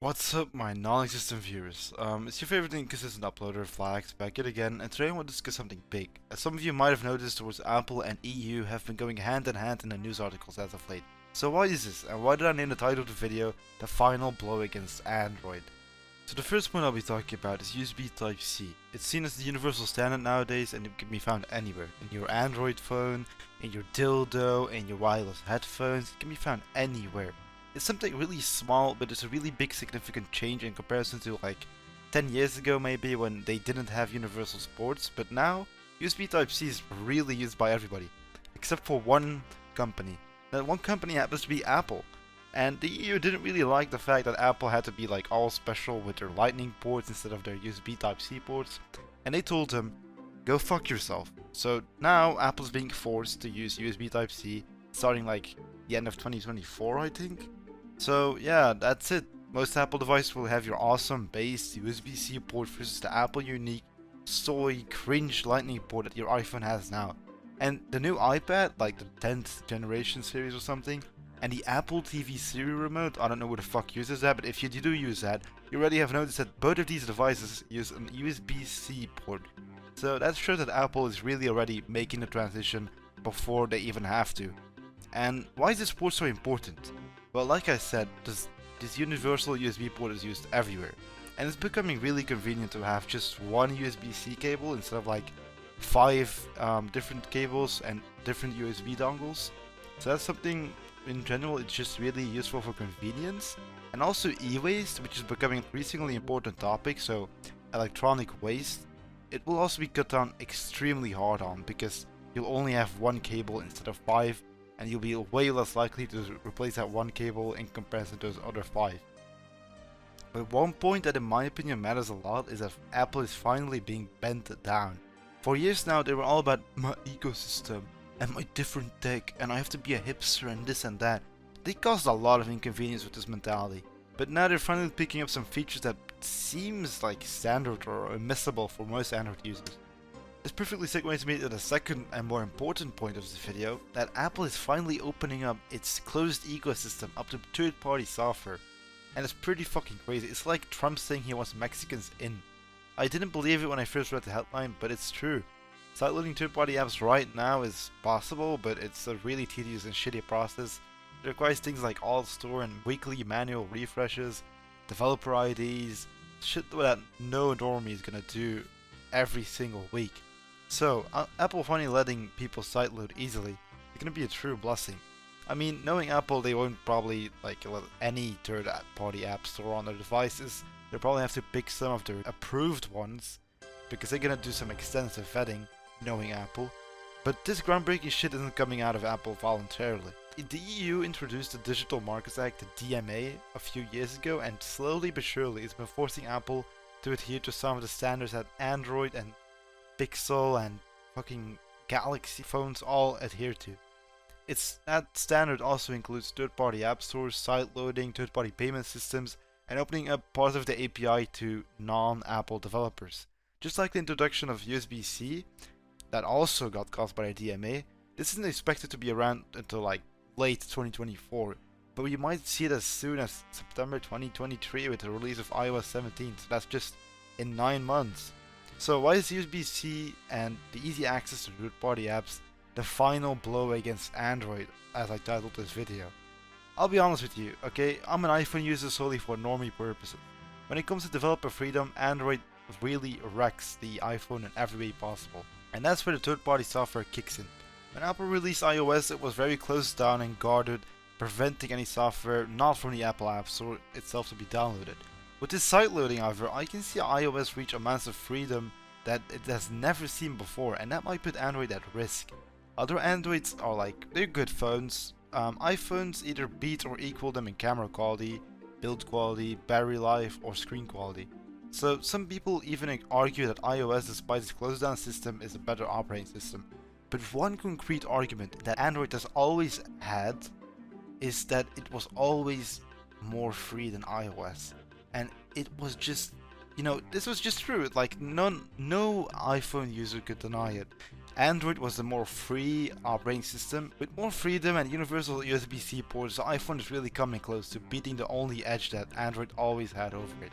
What's up, my non-existent viewers? It's your favorite inconsistent uploader, Flax, back yet again, and today I want to discuss something big. As some of you might have noticed, towards Apple and EU have been going hand in hand in the news articles as of late. So why is this, and why did I name the title of the video, The Final Blow Against Android? So the first point I'll be talking about is USB Type-C. It's seen as the universal standard nowadays, and it can be found anywhere. In your Android phone, in your dildo, in your wireless headphones, it can be found anywhere. It's something really small, but it's a really big significant change in comparison to like 10 years ago maybe, when they didn't have universal ports. But now USB Type-C is really used by everybody, except for one company. That one company happens to be Apple. And the EU didn't really like the fact that Apple had to be like all special with their Lightning ports instead of their USB Type-C ports, and they told them, go fuck yourself. So now Apple's being forced to use USB Type-C starting like the end of 2024, I think. So yeah, that's it. Most Apple devices will have your awesome base USB-C port versus the Apple unique soy cringe Lightning port that your iPhone has now. And the new iPad, like the 10th generation series or something, and the Apple TV Siri remote, I don't know who the fuck uses that, but if you do use that, you already have noticed that both of these devices use an USB-C port. So that shows that Apple is really already making the transition before they even have to. And why is this port so important? Well, like I said, this universal USB port is used everywhere, and it's becoming really convenient to have just one USB-C cable instead of like 5 different cables and different USB dongles. So that's something in general, it's just really useful for convenience. And also e-waste, which is becoming an increasingly important topic, so electronic waste, it will also be cut down extremely hard on because you'll only have one cable instead of 5, and you'll be way less likely to replace that one cable in comparison to those other 5. But one point that in my opinion matters a lot is that Apple is finally being bent down. For years now they were all about my ecosystem and my different tech, and I have to be a hipster and this and that. They caused a lot of inconvenience with this mentality. But now they're finally picking up some features that seems like standard or unmissable for most Android users. This perfectly segues me to the second and more important point of this video, that Apple is finally opening up its closed ecosystem up to third-party software. And it's pretty fucking crazy. It's like Trump saying he wants Mexicans in. I didn't believe it when I first read the headline, but it's true. Sideloading third-party apps right now is possible, but it's a really tedious and shitty process. It requires things like AllStore and weekly manual refreshes, developer IDs, shit that no normie is gonna do every single week. So, Apple finally letting people sideload easily is gonna be a true blessing. I mean, knowing Apple, they won't probably like let any third-party app store on their devices. They'll probably have to pick some of their approved ones because they're gonna do some extensive vetting, knowing Apple. But this groundbreaking shit isn't coming out of Apple voluntarily. The EU introduced the Digital Markets Act, the DMA, a few years ago, and slowly but surely it's been forcing Apple to adhere to some of the standards that Android and Pixel and fucking Galaxy phones all adhere to. That standard also includes third-party app stores, sideloading, third-party payment systems, and opening up part of the API to non-Apple developers. Just like the introduction of USB-C, that also got caused by the DMA, this isn't expected to be around until like late 2024, but we might see it as soon as September 2023 with the release of iOS 17, so that's just in 9 months. So why is USB-C and the easy access to third-party apps the final blow against Android, as I titled this video? I'll be honest with you, okay, I'm an iPhone user solely for normie purposes. When it comes to developer freedom, Android really wrecks the iPhone in every way possible. And that's where the third-party software kicks in. When Apple released iOS, it was very closed down and guarded, preventing any software not from the Apple App Store itself to be downloaded. With this sideloading, however, I can see iOS reach amounts of freedom that it has never seen before, and that might put Android at risk. Other Androids are like, they're good phones. iPhones either beat or equal them in camera quality, build quality, battery life, or screen quality. So some people even argue that iOS, despite its closed down system, is a better operating system. But one concrete argument that Android has always had is that it was always more free than iOS. And it was just, this was just true. Like no iPhone user could deny it. Android was the more free operating system. With more freedom and universal USB-C ports, the iPhone is really coming close to beating the only edge that Android always had over it.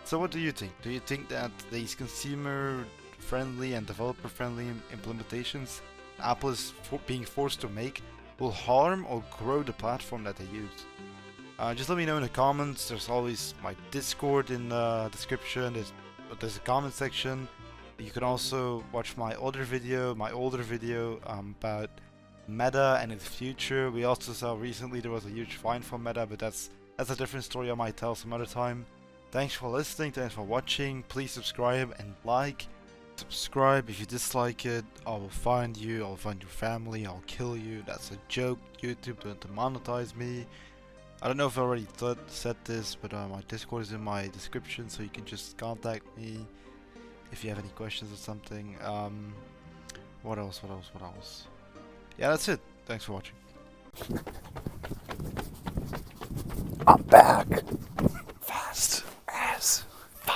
So what do you think? Do you think that these consumer-friendly and developer-friendly implementations Apple is being forced to make will harm or grow the platform that they use? Just let me know in the comments. There's always my Discord in the description. There's a comment section. You can also watch my older video about Meta and its future. We also saw recently there was a huge fine for Meta, but that's a different story I might tell some other time. Thanks for listening, thanks for watching. Please subscribe and like. Subscribe. If you dislike it, I will find you, I'll find your family, I'll kill you. That's a joke. YouTube don't demonetize me. I don't know if I already said this, but my Discord is in my description, so you can just contact me if you have any questions or something. What else? Yeah, that's it. Thanks for watching. I'm back.